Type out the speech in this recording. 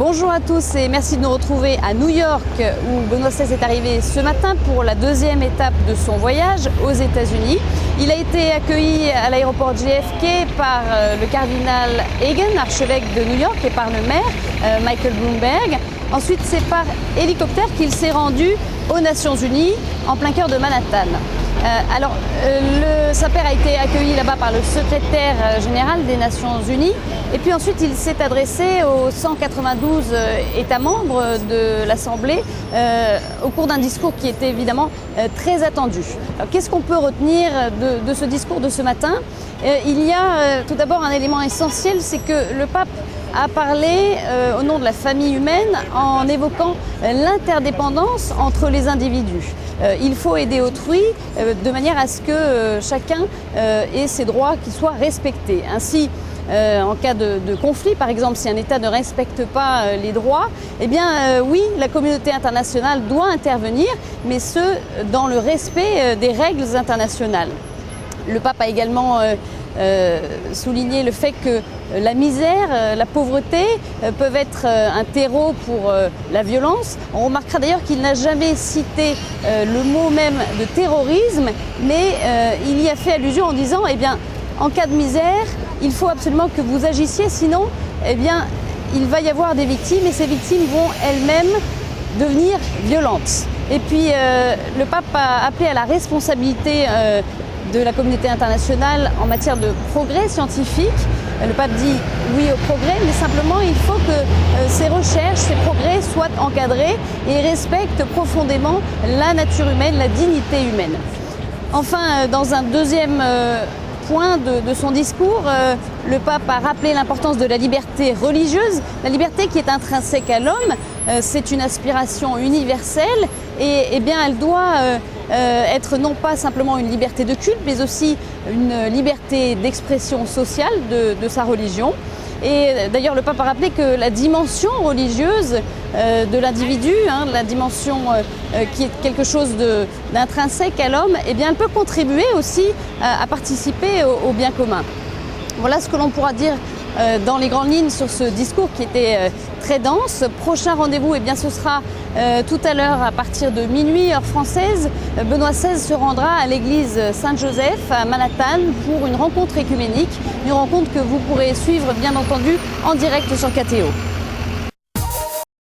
Bonjour à tous et merci de nous retrouver à New York où Benoît XVI est arrivé ce matin pour la deuxième étape de son voyage aux États-Unis. Il a été accueilli à l'aéroport JFK par le cardinal Hagan, archevêque de New York, et par le maire Michael Bloomberg. Ensuite, c'est par hélicoptère qu'il s'est rendu aux Nations Unies en plein cœur de Manhattan. Le Saint-Père a été accueilli là-bas par le secrétaire général des Nations Unies et puis ensuite il s'est adressé aux 192 États membres de l'Assemblée au cours d'un discours qui était évidemment très attendu. Qu'est-ce qu'on peut retenir de ce discours de ce matin? Il y a tout d'abord un élément essentiel, c'est que le pape a parlé au nom de la famille humaine en évoquant l'interdépendance entre les individus. Il faut aider autrui de manière à ce que chacun ait ses droits qui soient respectés. Ainsi, en cas de conflit, par exemple, si un État ne respecte pas les droits, eh bien oui, la communauté internationale doit intervenir, mais ce, dans le respect des règles internationales. Le pape a également souligné le fait que la misère, la pauvreté peuvent être un terreau pour la violence. On remarquera d'ailleurs qu'il n'a jamais cité le mot même de terrorisme, mais il y a fait allusion en disant, eh bien, en cas de misère, il faut absolument que vous agissiez, sinon, eh bien, il va y avoir des victimes et ces victimes vont elles-mêmes devenir violentes. Et puis, le pape a appelé à la responsabilité de la communauté internationale en matière de progrès scientifique. Le pape dit oui au progrès, mais simplement il faut que ces recherches, ces progrès soient encadrés et respectent profondément la nature humaine, la dignité humaine. Enfin, dans un deuxième point de son discours, le pape a rappelé l'importance de la liberté religieuse, la liberté qui est intrinsèque à l'homme, c'est une aspiration universelle et bien elle doit être non pas simplement une liberté de culte, mais aussi une liberté d'expression sociale de sa religion. Et d'ailleurs, le pape a rappelé que la dimension religieuse de l'individu, la dimension qui est quelque chose d'intrinsèque à l'homme, eh bien, elle peut contribuer aussi à participer au bien commun. Voilà ce que l'on pourra dire dans les grandes lignes sur ce discours qui était très dense. Prochain rendez-vous, eh bien, ce sera tout à l'heure à partir de minuit heure française. Benoît XVI se rendra à l'église Saint-Joseph à Manhattan pour une rencontre écuménique, une rencontre que vous pourrez suivre bien entendu en direct sur KTO.